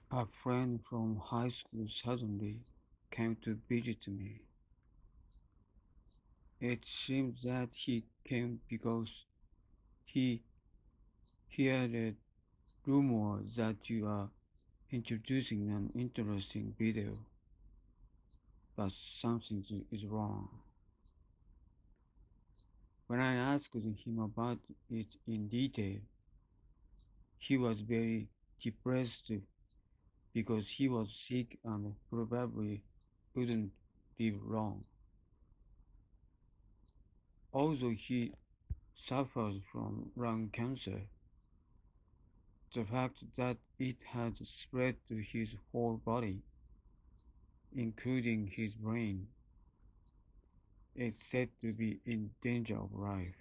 A friend from high school suddenly came to visit me. It seems that he came because he heard a rumor that you are introducing an interesting video, but something is wrong. When I asked him about it in detail, he was very depressed because he was sick and probably wouldn't live long. Although he suffers from lung cancer, the fact that it had spread to his whole body, including his brain, is said to be in danger of life.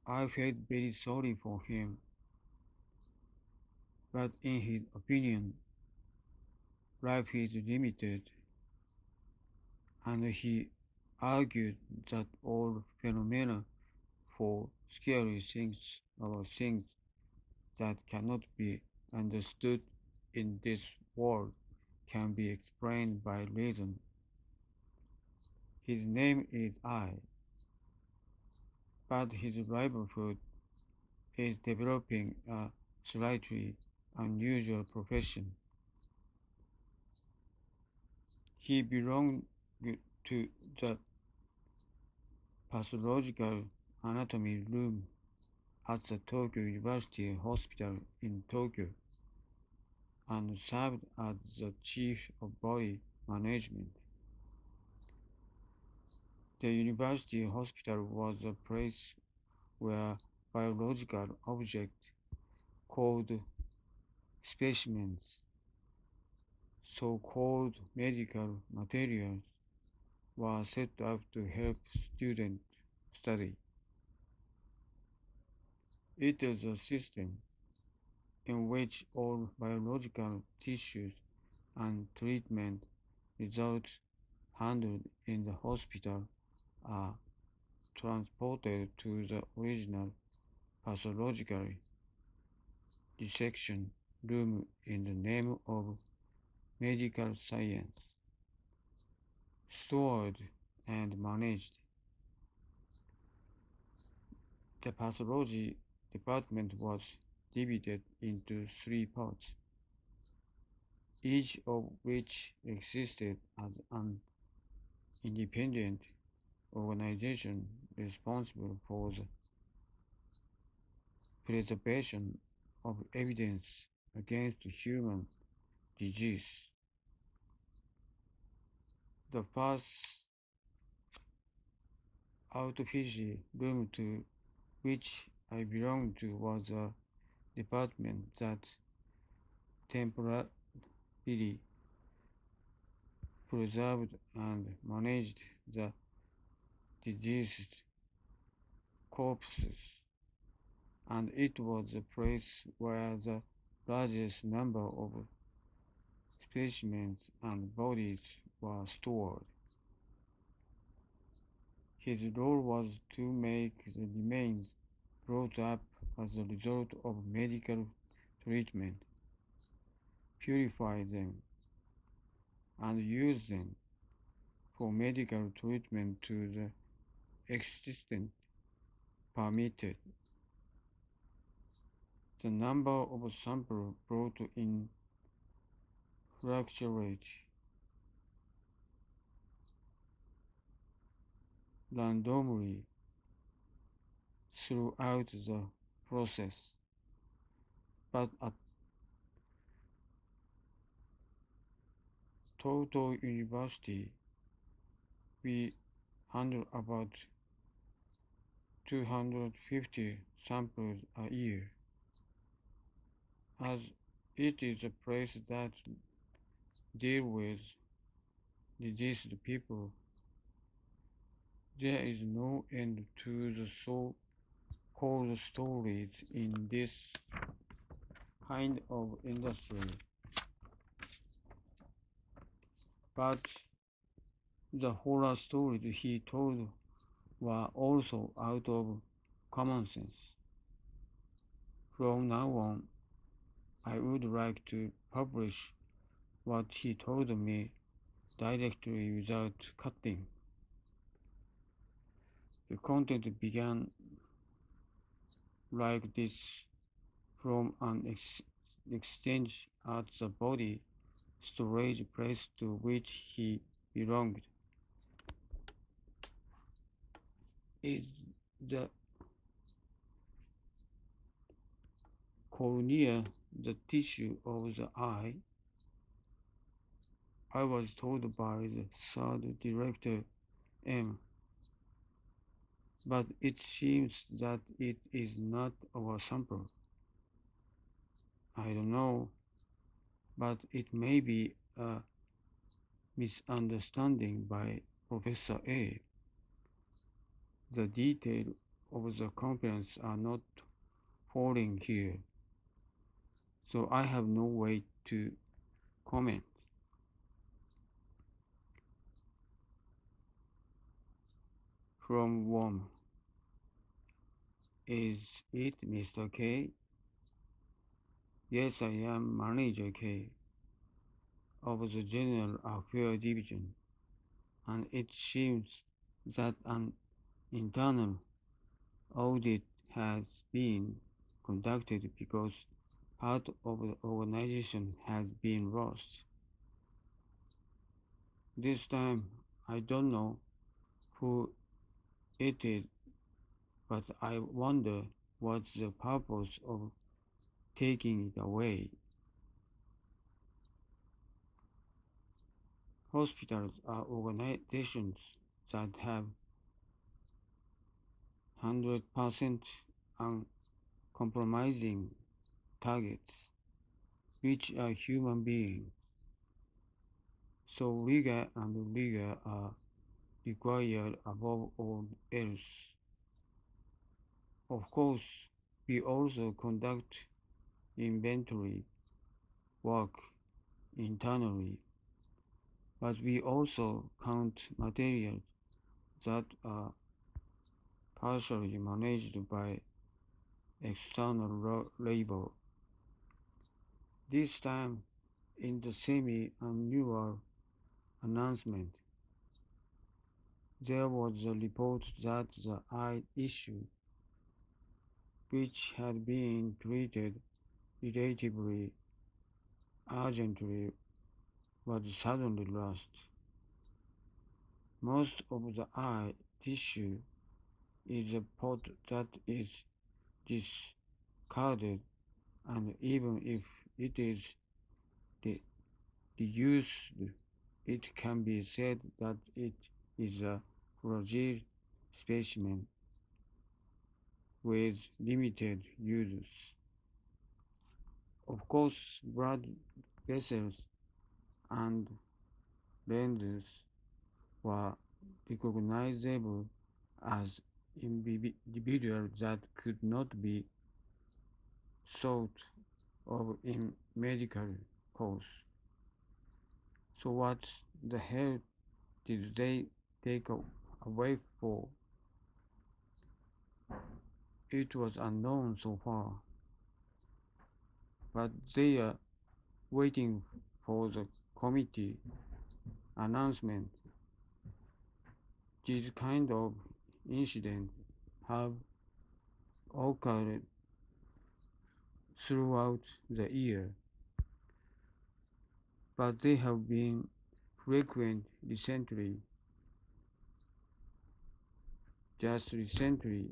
I felt very sorry for him, but in his opinion, life is limited, and he argued that all phenomena for scary things or things that cannot be understood in this world can be explained by reason. His name is I, but his livelihood is developing a slightly unusual profession. He belonged to the pathological anatomy room at the Tokyo University Hospital in Tokyo and served as the chief of body management. The university hospital was a place where biological objects called specimens, so-called medical materials, were set up to help students study. It is a system in which all biological tissues and treatment results handled in the hospital are transported to the original pathological dissection room in the name of medical science, stored and managed. The pathology department was divided into three parts, each of which existed as an independent organization responsible for the preservation of evidence against human disease. The first autopsy room to which I belonged to was a department that temporarily preserved and managed the deceased corpses, and it was the place where the largest number of specimens and bodies were stored. His role was to make the remains brought up as a result of medical treatment, purify them, and use them for medical treatment to the extent permitted. The number of samples brought in fluctuated randomly throughout the process, but at Total University, we handle about 250 samples a year. As it is a place that deal with diseased people, there is no end to the so-called stories in this kind of industry. But the horror stories he told were also out of common sense. From now on, I would like to publish what he told me directly without cutting. The content began like this from an exchange at the body storage place to which he belonged. Is the cornea the tissue of the eye? I was told by the third director M, but it seems that it is not our sample. I don't know, but it may be a misunderstanding by Professor A. The details of the conference are not falling here, so I have no way to comment. From Wom, is it Mr. K? Yes, I am Manager K of the General Affairs Division, and it seems that an internal audit has been conducted because part of the organization has been lost. This time, I don't know who it is, but I wonder what's the purpose of taking it away. Hospitals are organizations that have 100% uncompromising targets, which are human beings. So rigor and rigor are required above all else. Of course, we also conduct inventory work internally, but we also count materials that are partially managed by external labor. This time, in the semi-annual announcement, there was a report that the eye issue, which had been treated relatively urgently, was suddenly lost. Most of the eye tissue is a pot that is discarded, and even if it is reused, it can be said that it is a fragile specimen with limited uses. Of course, blood vessels and lenses were recognizable as individuals that could not be thought of in medical course. So what the hell did they take away for? It was unknown so far, but they are waiting for the committee announcement. These kind of incidents have occurred throughout the year, but they have been frequent recently. Just recently,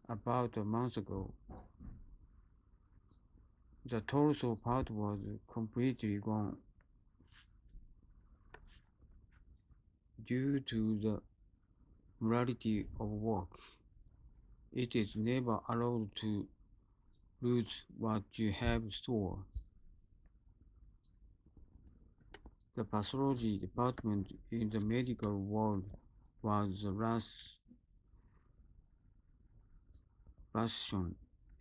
about a month ago, the torso part was completely gone due to the morality of work. It is never allowed to lose what you have stored. The pathology department in the medical world was the last bastion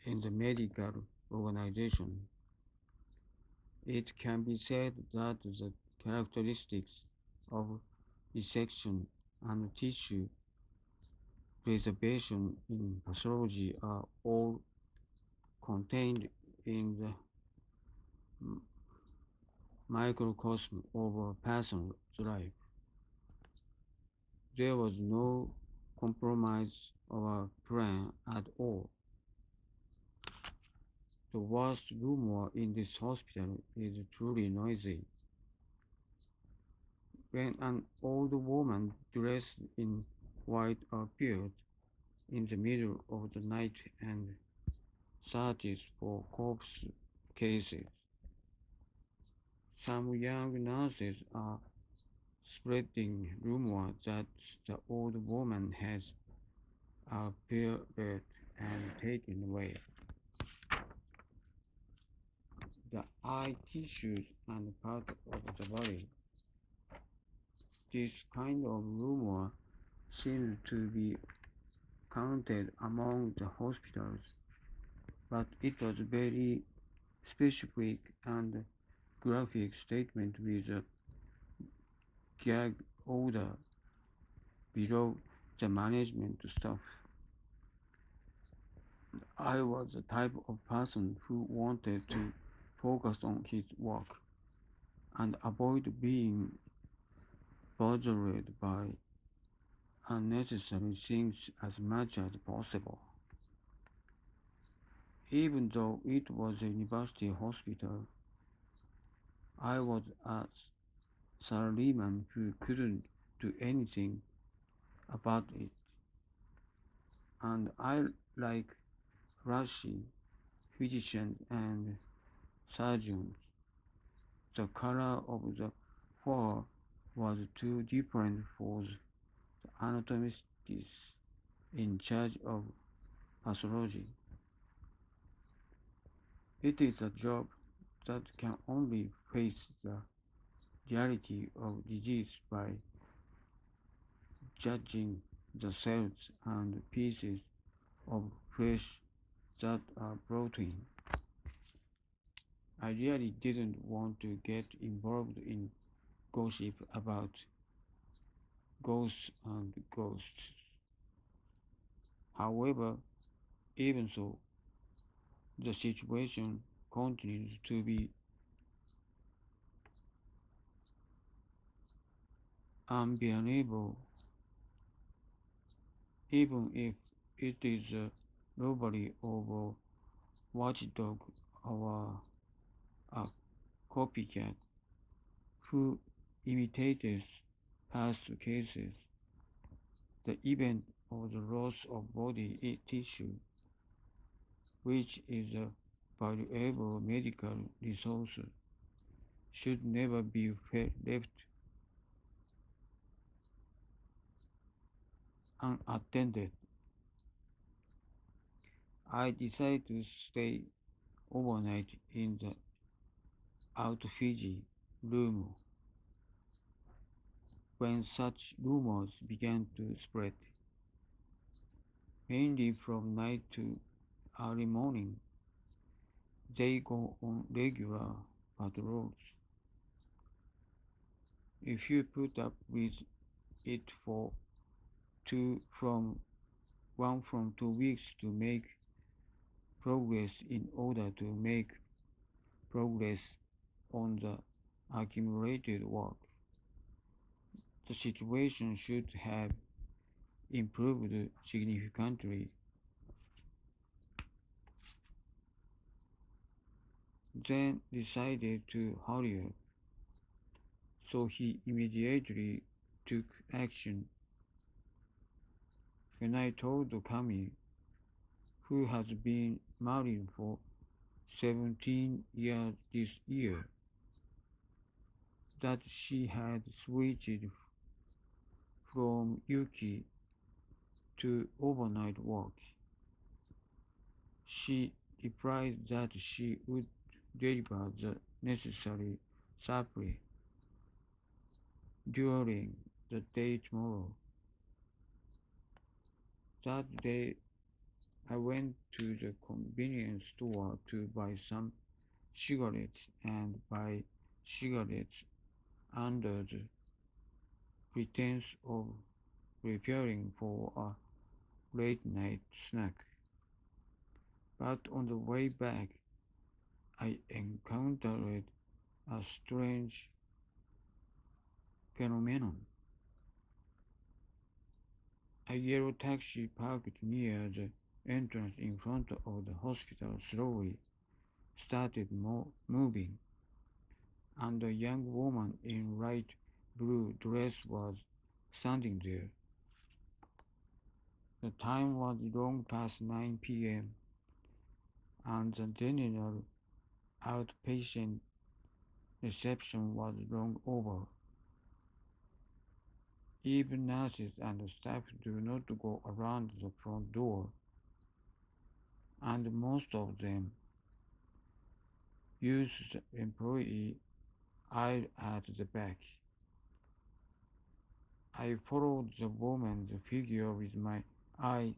in the medical organization. It can be said that the characteristics of dissection and tissue preservation in pathology are all contained in the microcosm of a person's life. There was no compromise or plan at all. The worst rumor in this hospital is truly noisy. When an old woman dressed in white appeared in the middle of the night and searches for corpse cases, some young nurses are spreading rumors that the old woman has appeared and taken away the eye tissues and part of the body. This kind of rumor seems to be counted among the hospitals, but it was very specific and graphic statement with a gag order below the management stuff. I was the type of person who wanted to focus on his work and avoid being bothered by unnecessary things as much as possible. Even though it was a university hospital, I was a salaryman who couldn't do anything about it, and I like rushing physicians and surgeons. The color of the floor was too different for the anatomists in charge of pathology. It is a job that can only face the reality of disease by judging the cells and pieces of flesh that are brought in. I really didn't want to get involved in gossip about ghosts and ghosts. However, even so, the situation continues to be unbearable, even if it is a robbery of a watchdog or a copycat who imitates past cases. The event of the loss of body tissue, which is a valuable medical resource, should never be left unattended. I decided to stay overnight in the Fiji room when such rumors began to spread, mainly from night to early morning. They go on regular patrols. If you put up with it for from 2 weeks to make progress in order to make progress on the accumulated work, the situation should have improved significantly. Then decided to hurry up, so he immediately took action. When I told Kami, who has been married for 17 years this year, that she had switched from Yuki to overnight work, she replied that she would deliver the necessary supply during the day tomorrow. That day, I went to the convenience store to buy some cigarettes and buy cigarettes under the pretense of preparing for a late night snack. But on the way back, I encountered a strange phenomenon. A yellow taxi parked near the entrance in front of the hospital slowly started moving, and a young woman in light blue dress was standing there. The time was long past 9 p.m., and the general outpatient reception was long over. Even nurses and staff do not go around the front door, and most of them use the employee aisle at the back. I followed the woman's figure with my eyes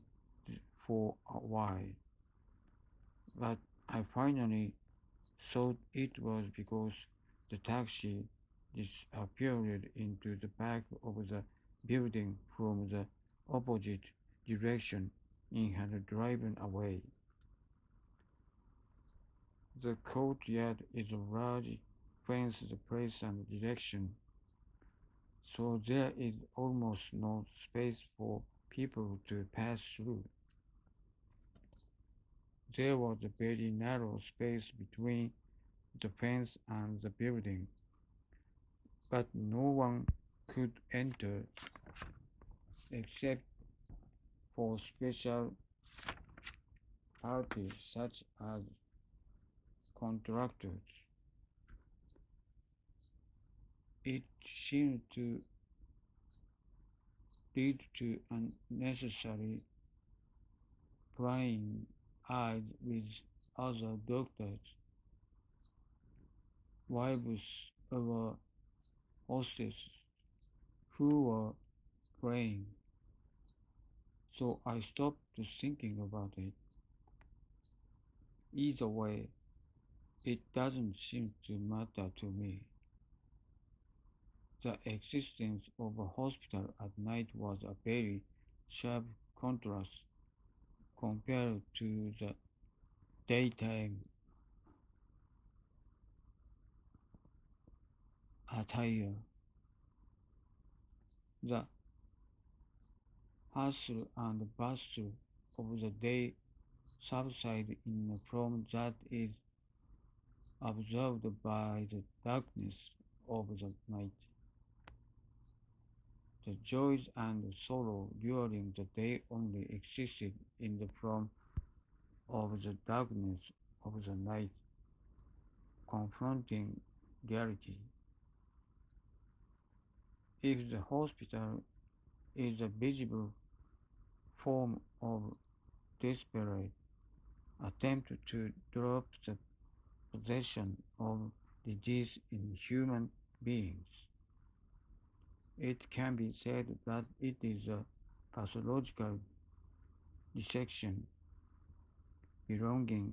for a while, but I finally thought it was because the taxi disappeared into the back of the building from the opposite direction and had driven away. The courtyard is a large fenced place and direction, so there is almost no space for people to pass through. There was a very narrow space between the fence and the building, but no one could enter except for special parties such as contractors. It seemed to lead to unnecessary prying eyes with other doctors, wives of hostesses who were praying. So I stopped thinking about it. Either way, it doesn't seem to matter to me. The existence of a hospital at night was a very sharp contrast compared to the daytime attire. The hustle and bustle of the day subside in a form that is absorbed by the darkness of the night. The joys and sorrow during the day only existed in the form of the darkness of the night confronting reality. If the hospital is a visible form of desperate attempt to drop the possession of disease in human beings, it can be said that it is a pathological dissection belonging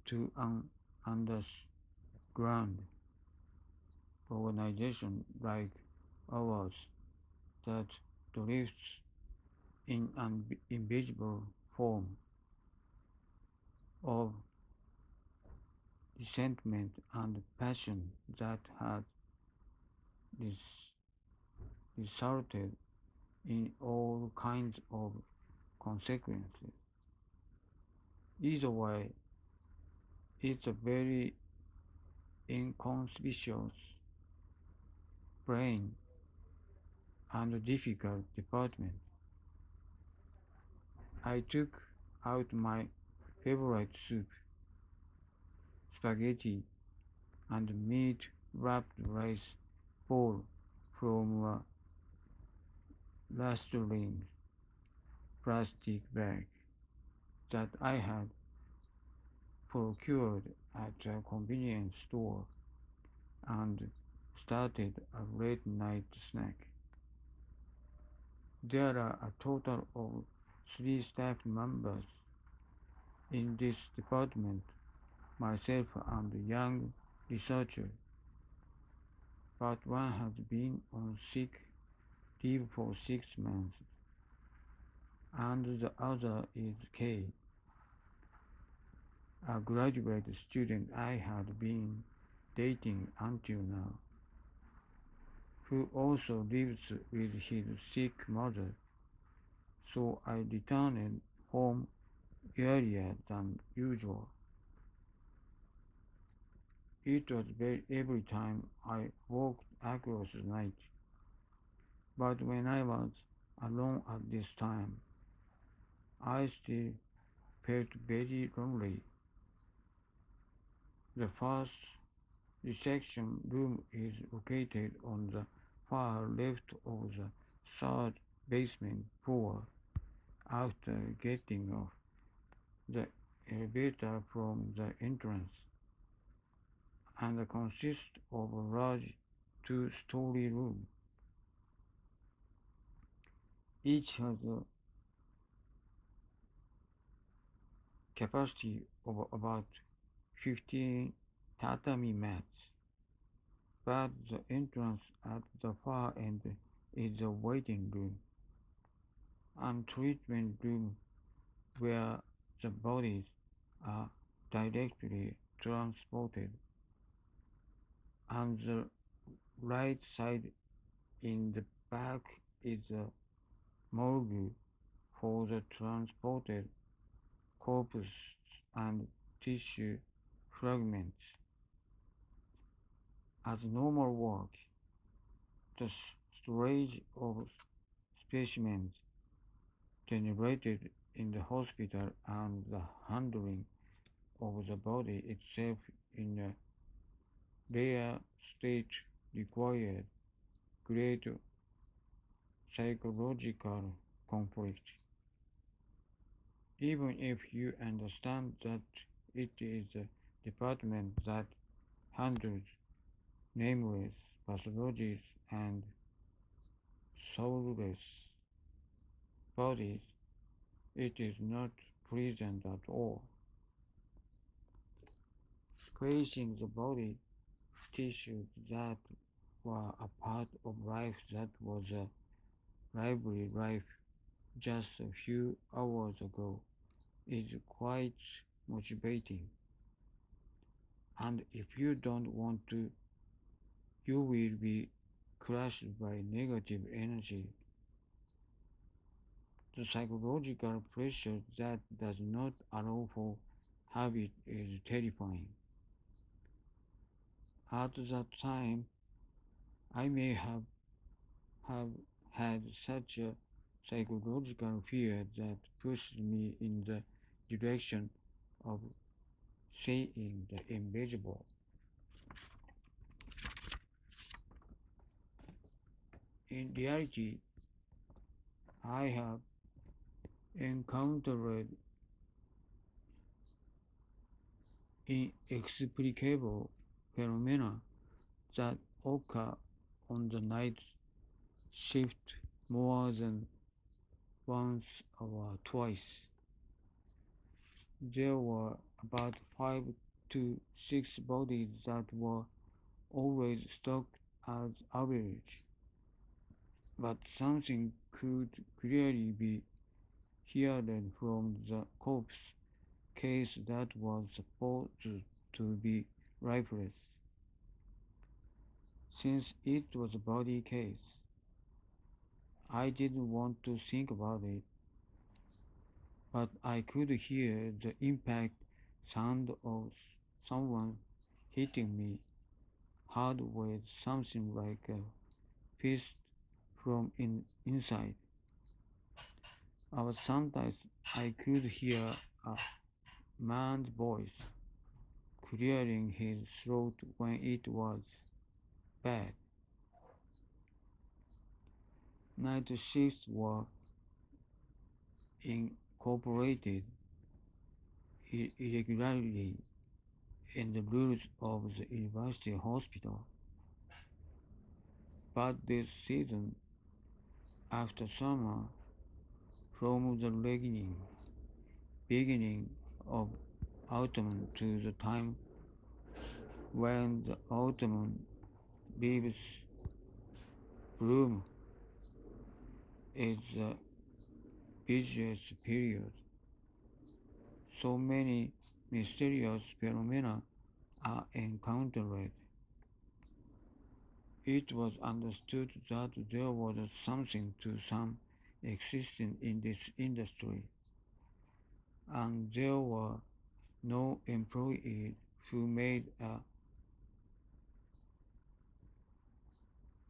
to an underground organization like ours that drifts in an invisible form of resentment and passion that has resulted in all kinds of consequences. Either way, it's a very inconspicuous, plain, and difficult department. I took out my favorite soup, spaghetti, and meat wrapped rice bowl from a rustling plastic bag that I had procured at a convenience store and started a late night snack. There are a total of three staff members in this department, myself and a young researcher, but one has been on sick leave for 6 months, and the other is Kay. a graduate student I had been dating until now, who also lives with his sick mother, so I returned home earlier than usual. It was every time I walked across the night, but when I was alone at this time, I still felt very lonely. The first reception room is located on the far left of the third basement floor after getting off the elevator from the entrance, and consists of a large two-story room. Each has a capacity of about 15 tatami mats, but the entrance at the far end is the waiting room and treatment room where the bodies are directly transported, and the right side in the back is the morgue for the transported corpus and tissue fragments. As normal work, the storage of specimens generated in the hospital and the handling of the body itself in a rare state required great psychological conflict. Even if you understand that it is the department that handles nameless pathologies and soulless bodies, it is not pleasant at all. Placing the body tissues that were a part of life that was a lively life just a few hours ago is quite motivating. And if you don't want to, you will be crushed by negative energy. The psychological pressure that does not allow for habit is terrifying. At that time, I may have had such a psychological fear that pushed me in the direction of saying the invisible. In reality, I have encountered inexplicable phenomena that occur on the night shift more than once or twice. There were about 5 to 6 bodies that were always stocked as average, but something could clearly be heard from the corpse case that was supposed to be lifeless. Since it was a body case, I didn't want to think about it, but I could hear the impact sound of someone hitting me hard with something like a fist from inside. Or sometimes I could hear a man's voice clearing his throat when it was bad. Night shifts were incorporated irregularly in the rules of the university hospital, but this season, after summer, from the beginning of autumn to the time when the autumn leaves bloom, is the busiest period. So many mysterious phenomena are encountered. It was understood that there was something to some existing in this industry, and there were no employees who made a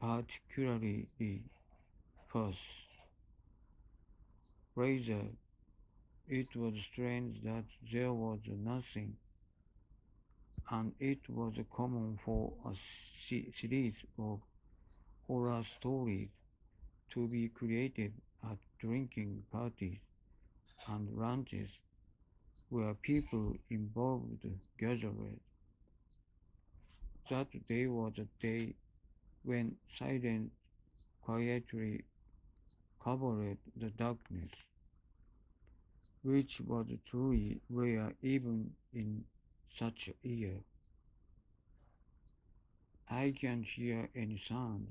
particularly fuss. Rather, it was strange that there was nothing, and it was common for a series of horror stories to be created at drinking parties and ranches where people involved gathered. That day was a day when silence quietly covered the darkness, which was truly rare even in such a year. I can't hear any sound,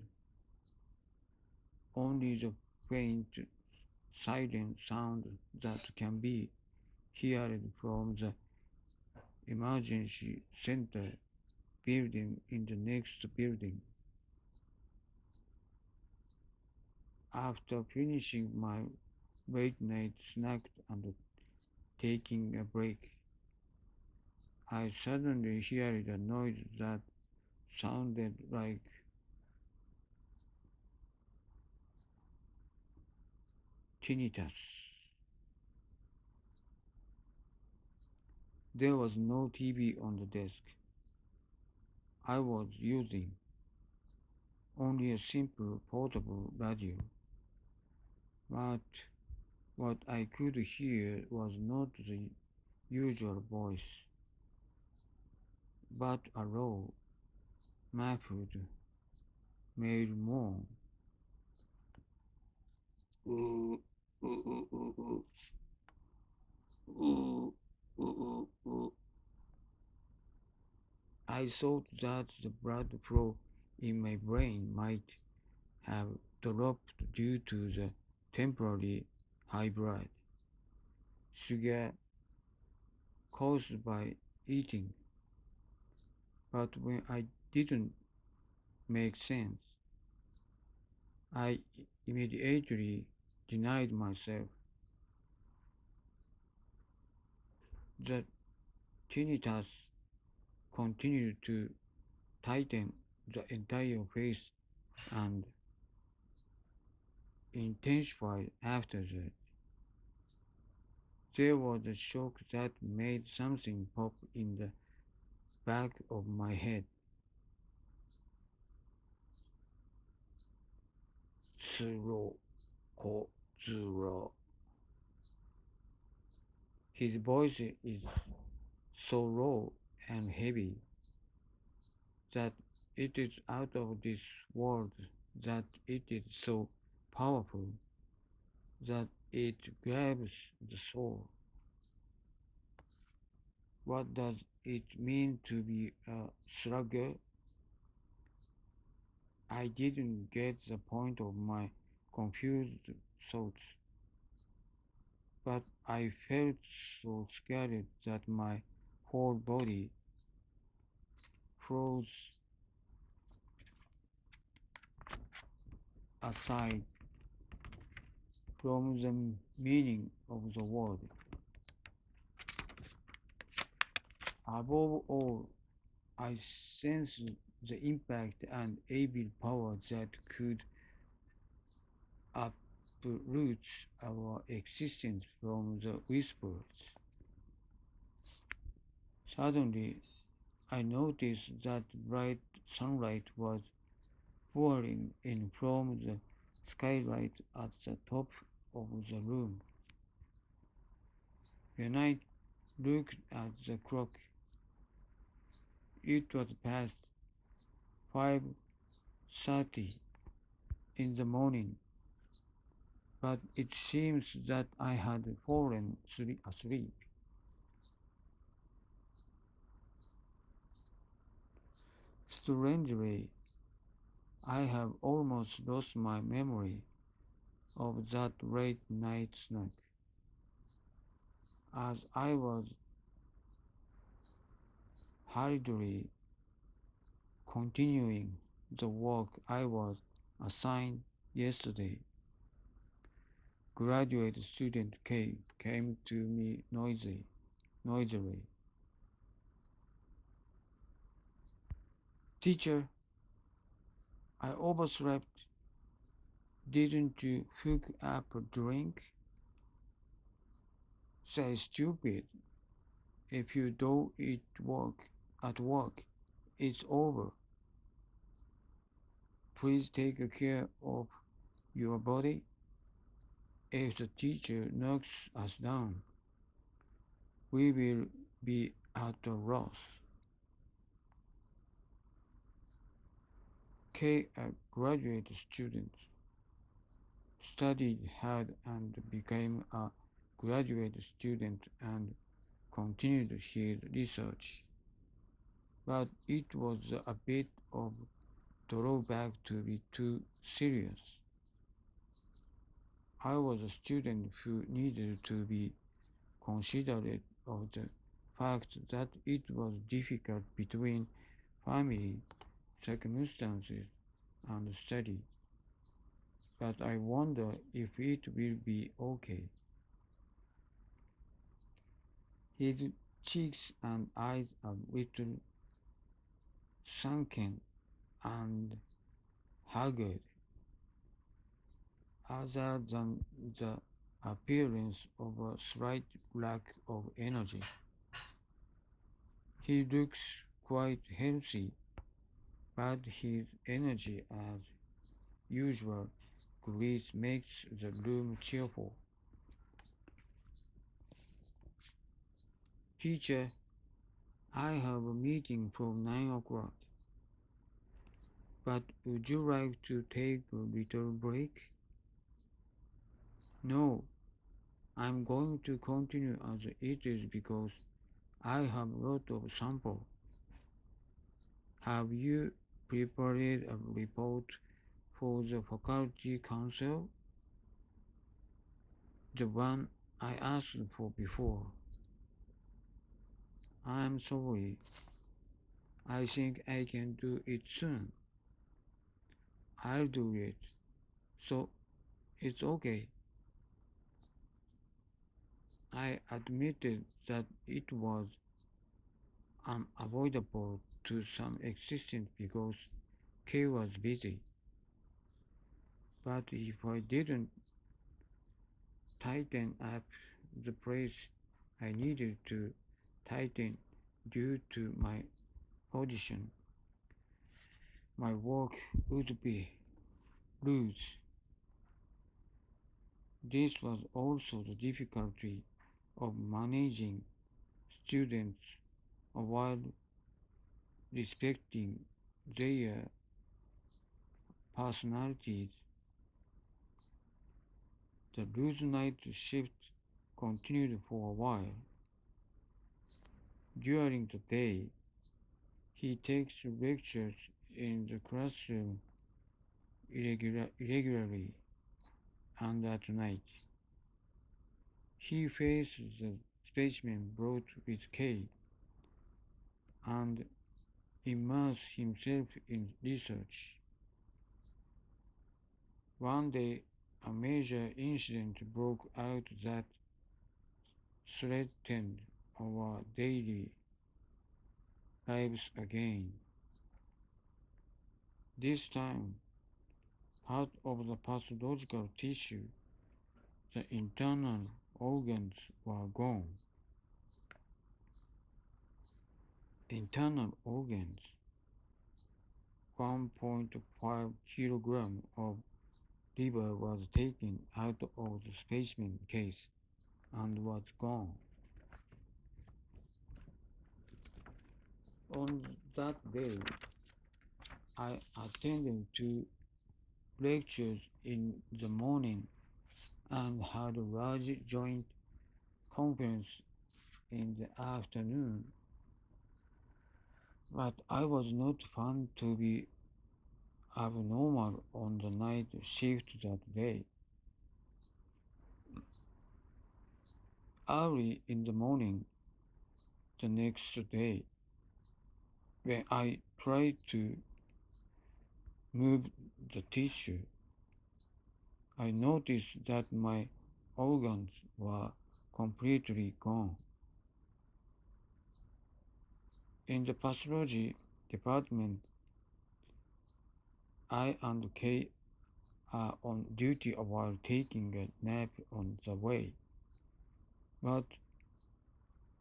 only the faint, silent sound that can be heard from the emergency center building in the next building. After finishing my late night snack and taking a break, I suddenly heard a noise that sounded like tinnitus. There was no TV on the desk I was using, only a simple portable radio. But what I could hear was not the usual voice, but a low, muffled male moan. Ooh, ooh, ooh, ooh, ooh, ooh, ooh, ooh, ooh. I thought that the blood flow in my brain might have dropped due to the temporary high blood sugar caused by eating, but when I didn't make sense, I immediately denied myself. The tinnitus continued to tighten the entire face and intensified after that. There was a shock that made something pop in the back of my head. Slocozura. His voice is so raw and heavy that it is out of this world, that it is so powerful that it grabs the soul. What does it mean to be a slugger? I didn't get the point of my confused thoughts, but I felt so scared that my whole body froze aside from the meaning of the word. Above all, I sensed the impact and evil power that could uproot our existence from the whispers. Suddenly, I noticed that bright sunlight was pouring in from the skylight at the top of the room. When I looked at the clock, it was past 5:30 in the morning, but it seems that I had fallen asleep. Strangely, I have almost lost my memory of that late night snack, as I was hurriedly continuing the work I was assigned yesterday. Graduate student K came to me noisily. Teacher, I overslept. Didn't you hook up a drink? Say stupid. If you do it at work, it's over. Please take care of your body. If the teacher knocks us down, we will be at a loss. K, a graduate student, studied hard and became a graduate student and continued his research. But it was a bit of drawback to be too serious. I was a student who needed to be considerate of the fact that it was difficult between family circumstances and study. But I wonder if it will be okay. His cheeks and eyes are little sunken and haggard, other than the appearance of a slight lack of energy. He looks quite healthy, but his energy, as usual, grace makes the room cheerful. Teacher, I have a meeting from 9 o'clock, but would you like to take a little break? No, I'm going to continue as it is because I have a lot of sample. Have you prepared a report for the faculty council? The one I asked for before. I'm sorry. I think I can do it soon. I'll do it. So it's okay. I admitted that it was unavoidable to some extent because Kay was busy. But if I didn't tighten up the place I needed to tighten due to my position, my work would be loose. This was also the difficulty of managing students while respecting their personalities. The loose night shift continued for a while. During the day, he takes lectures in the classroom irregularly, and at night, he faces the specimen brought with K and immerses himself in research. One day, a major incident broke out that threatened our daily lives again. This time, part of the pathological tissue, the internal organs were gone. Internal organs, 1.5 kilogram of liver was taken out of the specimen case and was gone. On that day, I attended two lectures in the morning and had a large joint conference in the afternoon, but I was not found to be abnormal on the night shift that day. Early in the morning the next day, When I tried to move the tissue, I noticed that my organs were completely gone. In the pathology department, I and Kay are on duty while taking a nap on the way, but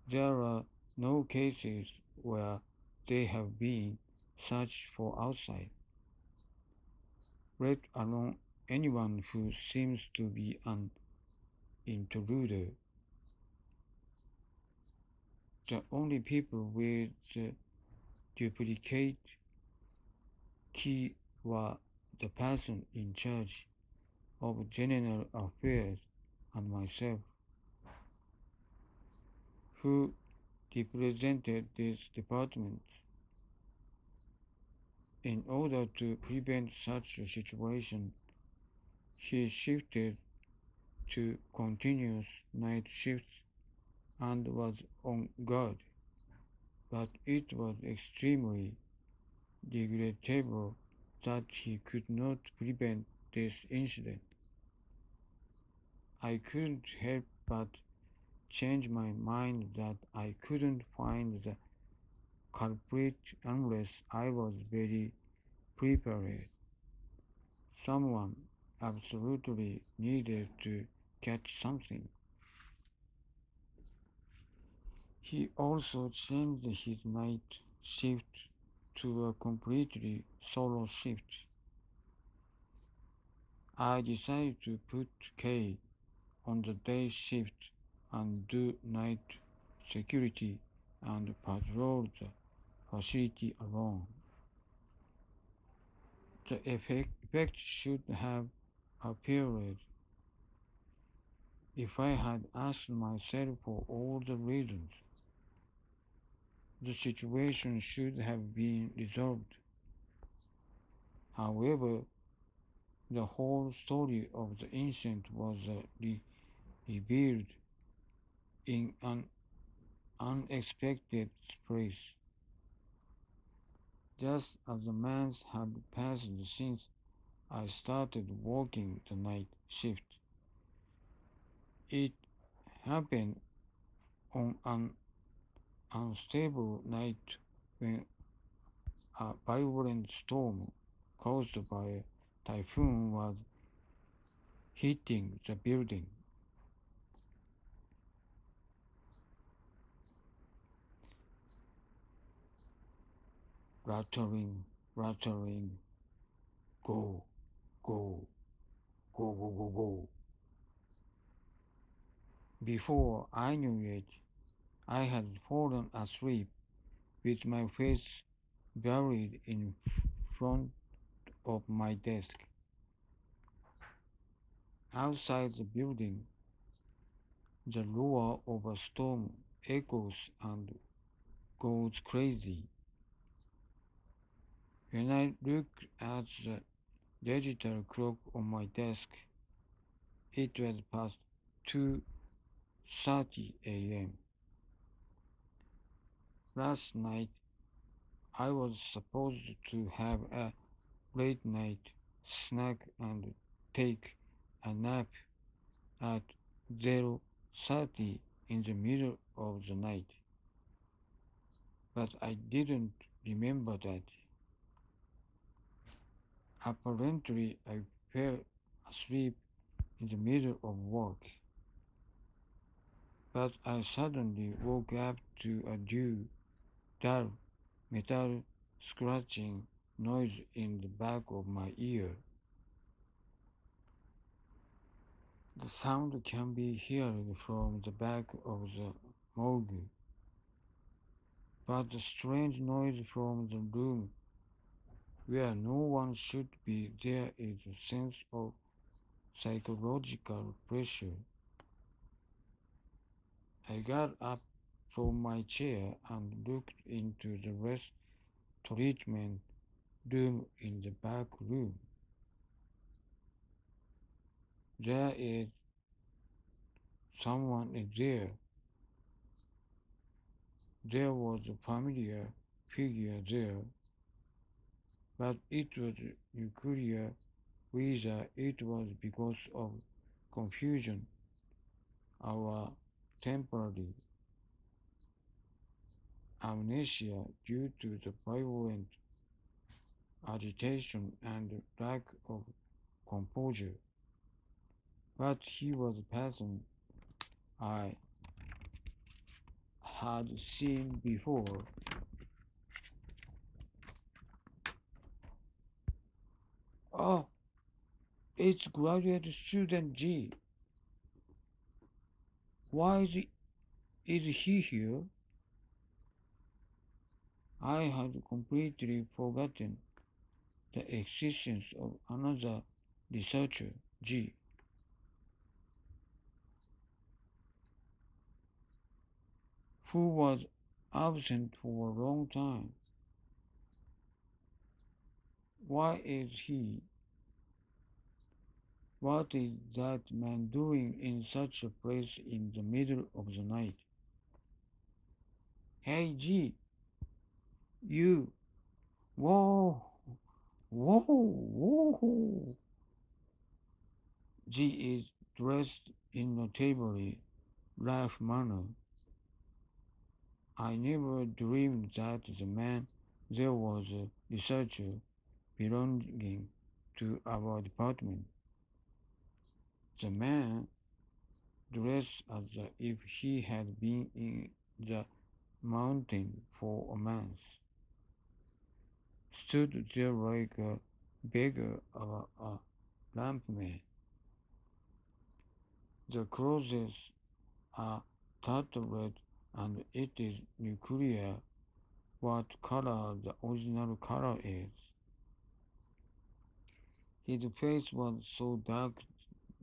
there are no cases where they have been searched for outside, let alone anyone who seems to be an intruder. The only people with the duplicate key were the person in charge of general affairs and myself, who represented this department. In order to prevent such a situation, he shifted to continuous night shifts and was on guard, but it was extremely regrettable that he could not prevent this incident. I couldn't help but change my mind that I couldn't find the culprit unless I was very prepared. Someone absolutely needed to catch something. He also changed his night shift to a completely solo shift. I decided to put Kay on the day shift and do night security and patrol the facility alone. The effect should have appeared if I had asked myself for all the reasons. The situation should have been resolved. However, the whole story of the incident was revealed in an unexpected place, just as the months had passed since I started working the night shift. It happened on an unstable night when a violent storm caused by a typhoon was hitting the building. Rattling, rattling, go, go, go, go, go, go. Before I knew it, I had fallen asleep with my face buried in front of my desk. Outside the building, the roar of a storm echoes and goes crazy. When I looked at the digital clock on my desk, it was past 2:30 a.m. Last night, I was supposed to have a late night snack and take a nap at 0:30 in the middle of the night, but I didn't remember that. Apparently, I fell asleep in the middle of work, but I suddenly woke up to a dull metal scratching noise in the back of my ear. The sound can be heard from the back of the morgue, but the strange noise from the room where no one should be there is a sense of psychological pressure. I got up from my chair and looked into the rest treatment room in the back room. There is someone in there. There was a familiar figure there, but it was nuclear whether it was because of confusion or temporary amnesia due to the violent agitation and lack of composure. But he was a person I had seen before. Oh, it's graduate student G. Why is he here? I had completely forgotten the existence of another researcher, G, who was absent for a long time. Why is he? What is that man doing in such a place in the middle of the night? Hey, G, you! Whoa! Whoa! Whoa! G is dressed in a terribly rough manner. I never dreamed that the man there was a researcher belonging to our department. The man, dressed as if he had been in the mountain for a month, stood there like a beggar or a lampman. The clothes are tattered and it is unclear what color the original color is. His face was so dark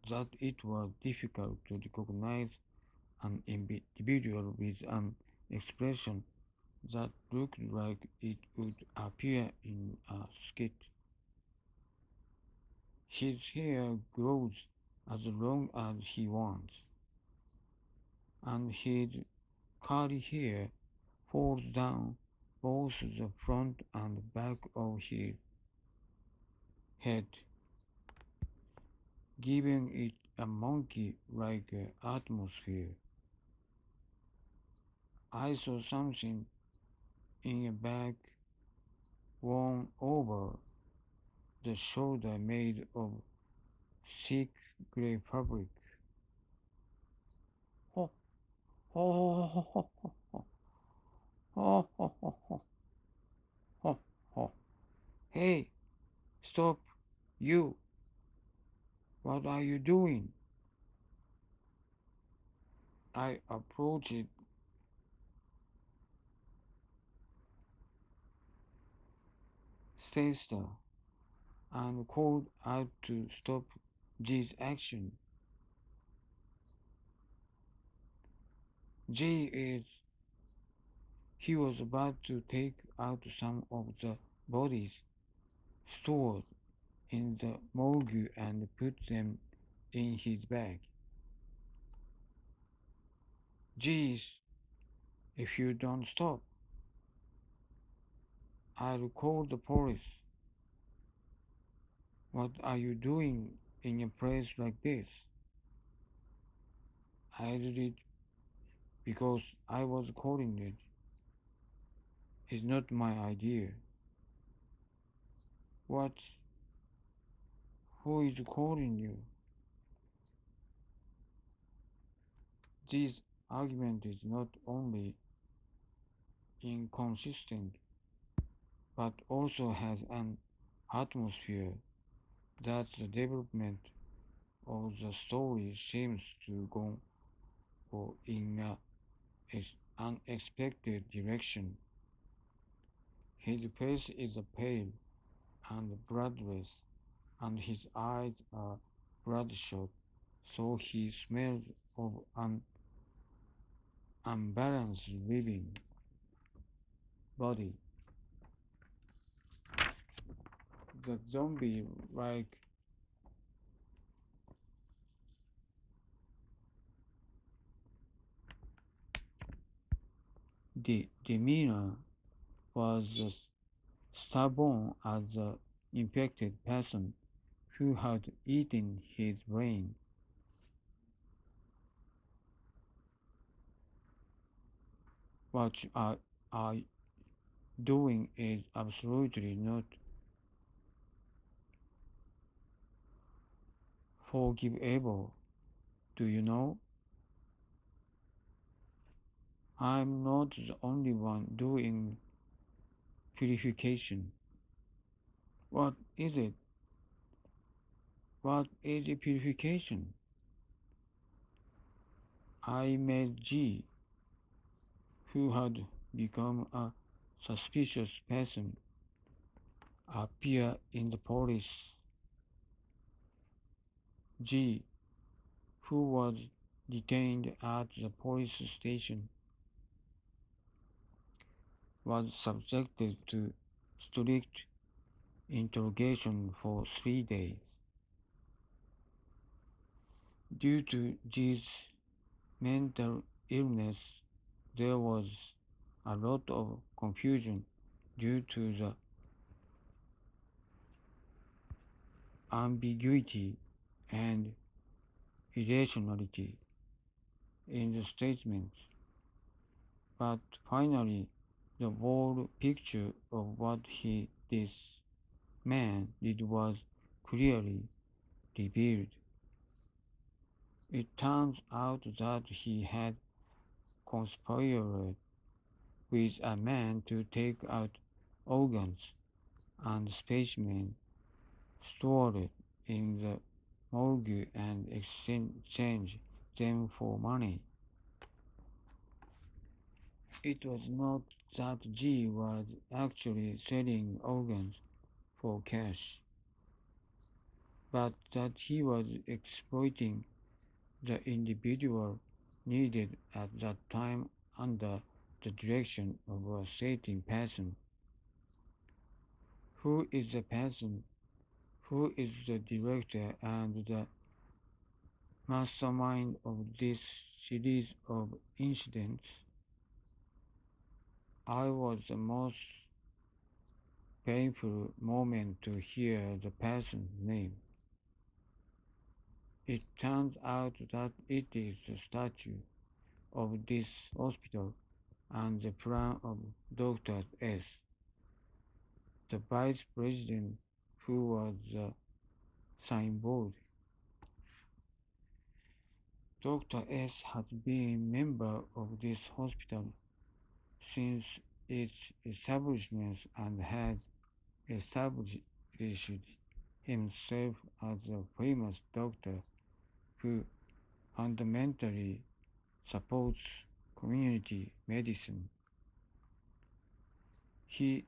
that it was difficult to recognize an individual with an expression that looked like it would appear in a skit. His hair grows as long as he wants, and his curly hair falls down both the front and back of his head, giving it a monkey-like atmosphere. I saw something in a bag worn over the shoulder made of thick grey fabric. Ho, ho, ho, ho, ho, ho, ho, ho, ho, ho, ho. Hey, stop, you! What are you doing? I approached Stesta and called out to stop G's action. G is he was about to take out some of the bodies stored in the morgue and put them in his bag. Jeez, if you don't stop, I'll call the police. What are you doing in a place like this? I did it because I was calling it. It's not my idea. What? Who is calling you? This argument is not only inconsistent but also has an atmosphere that the development of the story seems to go in an unexpected direction. His face is pale and bloodless, and his eyes are bloodshot, so he smells of an unbalanced living body. The zombie like the demeanor was as stubborn as the infected person who had eaten his brain. What you are doing is absolutely not forgivable. Do you know? I'm not the only one doing purification. What is it? What is a purification? I met G, who had become a suspicious person, appear in the police. G, who was detained at the police station, was subjected to strict interrogation for 3 days. Due to G's mental illness, there was a lot of confusion due to the ambiguity and irrationality in the statements. But finally, the whole picture of what this man did was clearly revealed. It turns out that he had conspired with a man to take out organs and specimens stored in the morgue and exchange them for money. It was not that G was actually selling organs for cash, but that he was exploiting the individual needed at that time under the direction of a certain person. Who is the person? Who is the director and the mastermind of this series of incidents? I was the most painful moment to hear the person's name. It turns out that it is the statue of this hospital and the plan of Dr. S, the vice president who was the signboard. Dr. S had been a member of this hospital since its establishment and had established himself as a famous doctor who fundamentally supports community medicine. He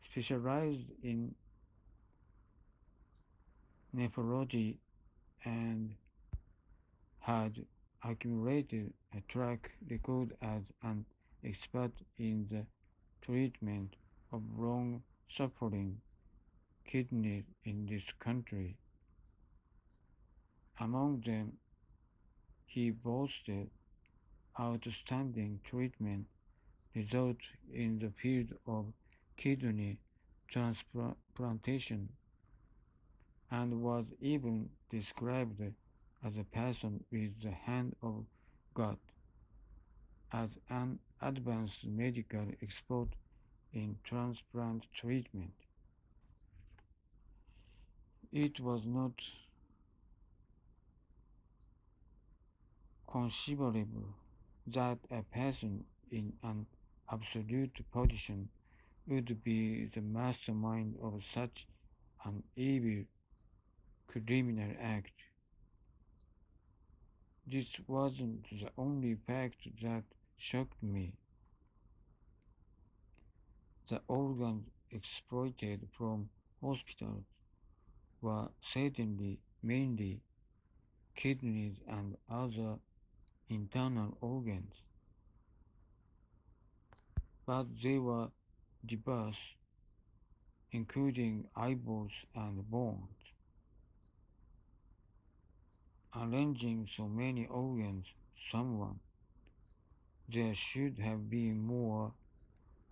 specialized in nephrology and had accumulated a track record as an expert in the treatment of long-suffering kidneys in this country. Among them, he boasted outstanding treatment results in the field of kidney transplantation and was even described as a person with the hand of God, as an advanced medical expert in transplant treatment. It was not conceivable that a person in an absolute position would be the mastermind of such an evil criminal act. This wasn't the only fact that shocked me. The organs exploited from hospitals were certainly mainly kidneys and other internal organs, but they were diverse, including eyeballs and bones. Arranging so many organs, someone, there should have been more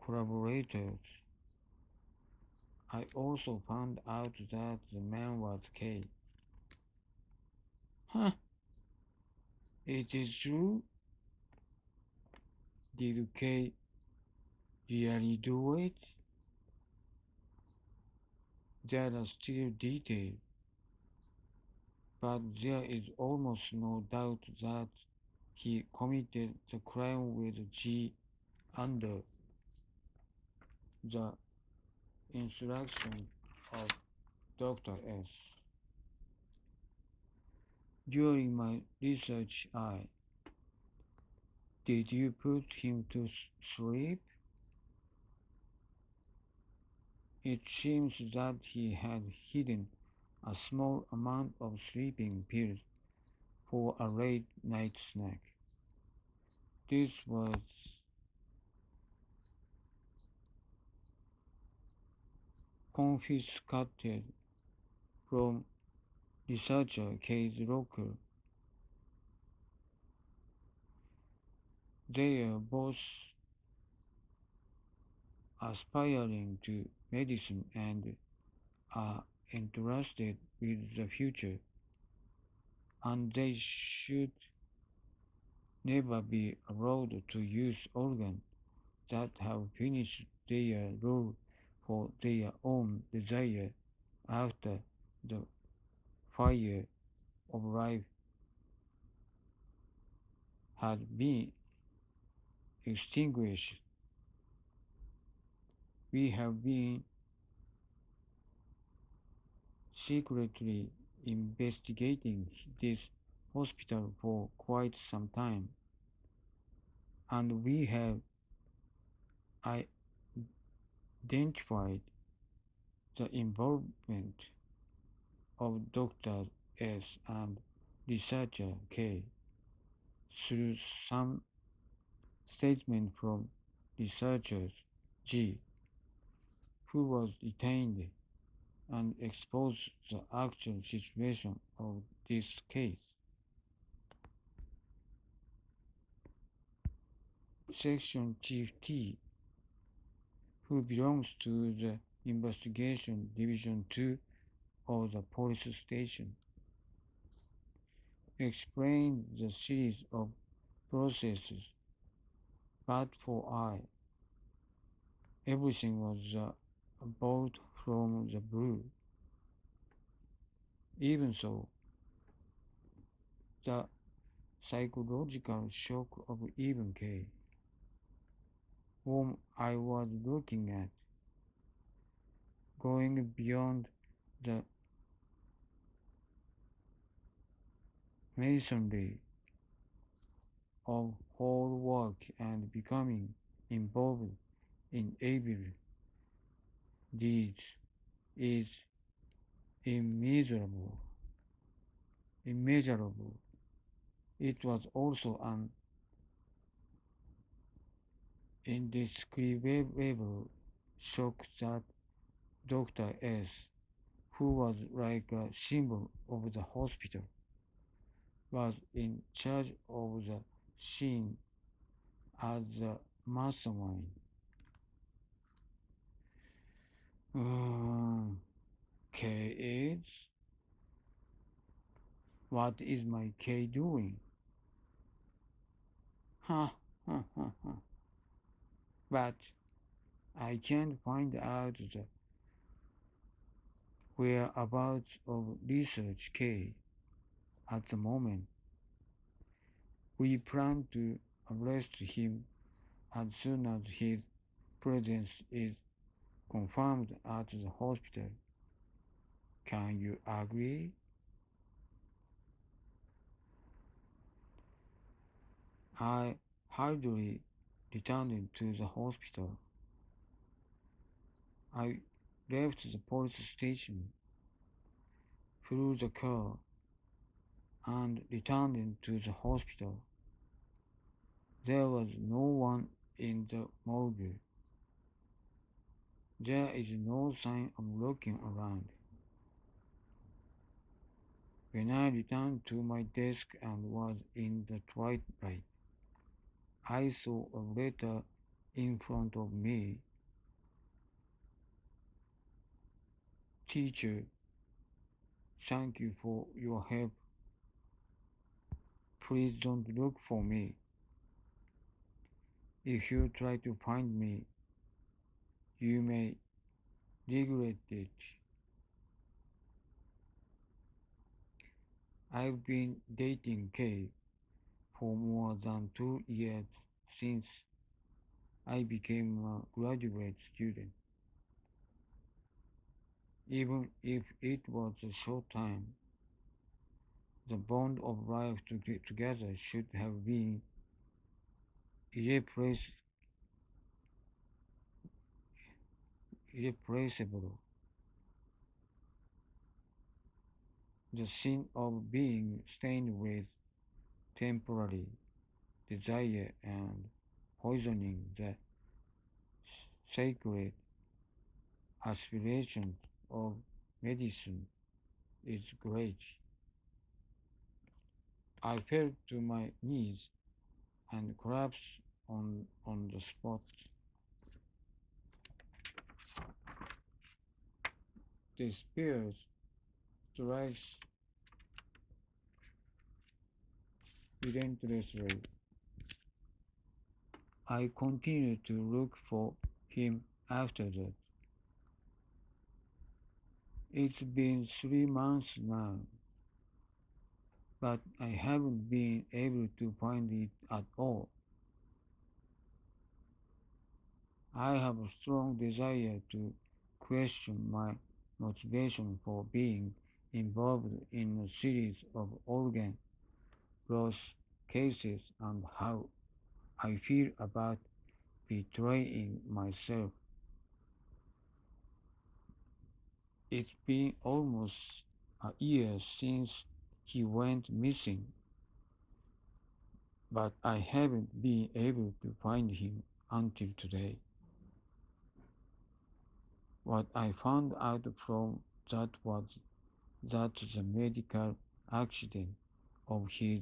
collaborators. I also found out that the man was K. Huh, it is true? Did K really do it? There are still details, but there is almost no doubt that he committed the crime with G under the instruction of Dr. S. During my research, did you put him to sleep? It seems that he had hidden a small amount of sleeping pills for a late night snack. This was confiscated from researcher K's locker. They are both aspiring to medicine and are interested with the future, and they should never be allowed to use organs that have finished their role for their own desire after the fire of life had been extinguished. We have been secretly investigating this hospital for quite some time, and we have identified the involvement of Dr. S and researcher K through some statement from researcher G, who was detained and exposed the actual situation of this case. Section Chief T, who belongs to the Investigation Division 2 of the police station, explained the series of processes, but for everything was bought from the blue. Even so, the psychological shock of even K, whom I was looking at, going beyond the masonry of whole work and becoming involved in evil deeds, is immeasurable. Immeasurable. It was also an indescribable shock that Dr. S, who was like a symbol of the hospital, was in charge of the scene as the mastermind. Um, K is? What is my K doing? Ha ha ha ha. But I can't find out the whereabouts of Research K at the moment. We plan to arrest him as soon as his presence is confirmed at the hospital. Can you agree? I hurriedly returned to the hospital. I left the police station, flew the car, and returned to the hospital. There was no one in the morgue. There is no sign of looking around. When I returned to my desk and was in the twilight, I saw a letter in front of me. Teacher, thank you for your help. Please don't look for me. If you try to find me, you may regret it. I've been dating Kay for more than 2 years since I became a graduate student. Even if it was a short time, the bond of life together should have been irreplace- irreplaceable. The sin of being stained with temporary desire and poisoning the sacred aspirations of medicine is great. I fell to my knees and collapsed on the spot. Despair strikes relentlessly. I continued to look for him after that. It's been 3 months now, but I haven't been able to find it at all. I have a strong desire to question my motivation for being involved in a series of organ loss cases and how I feel about betraying myself. It's been almost a year since he went missing, but I haven't been able to find him until today. What I found out from that was that the medical accident of his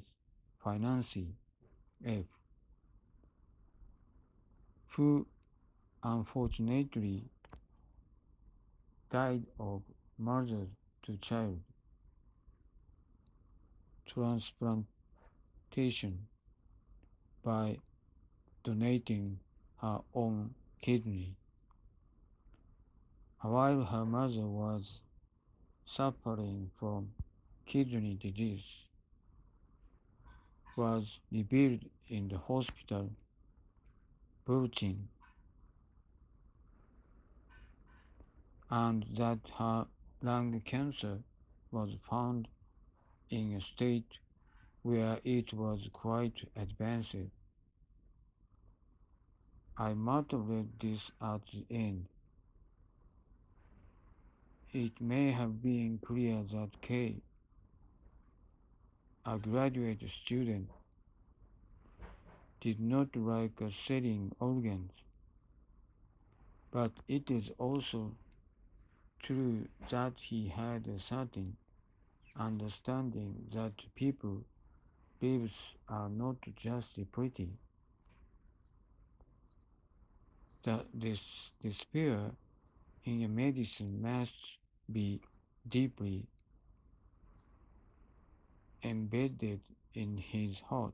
fiancée, F, who unfortunately died of mother to child transplantation by donating her own kidney, while her mother was suffering from kidney disease, was revealed in the hospital bulletin, and that her lung cancer was found in a state where it was quite advanced. I muttered this at the end. It may have been clear that Kay, a graduate student, did not like selling organs, but it is also true that he had a certain understanding that people's lives are not just pretty. That this despair in a medicine must be deeply embedded in his heart.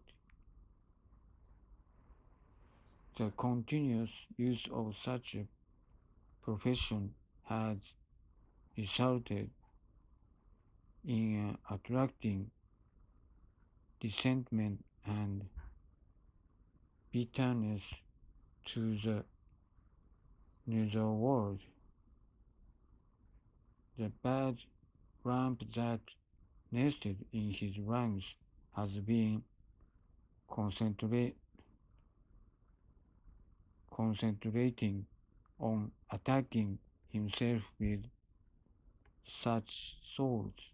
The continuous use of such a profession has resulted in attracting resentment and bitterness to the natural world. The bad lump that nested in his lungs has been concentrate, concentrating on attacking himself with such swords.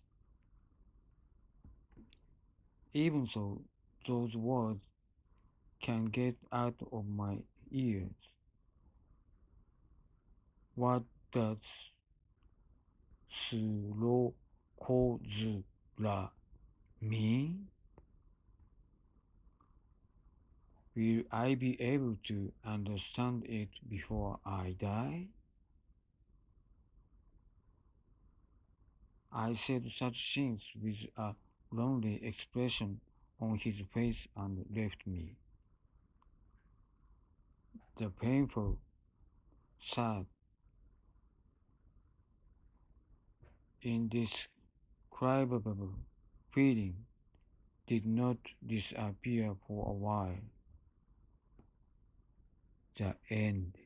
Even so, those words can get out of my ears. What does Slocozura mean? Will I be able to understand it before I die? I said such things with a lonely expression on his face and left me. The painful, sad, indescribable feeling did not disappear for a while. The end.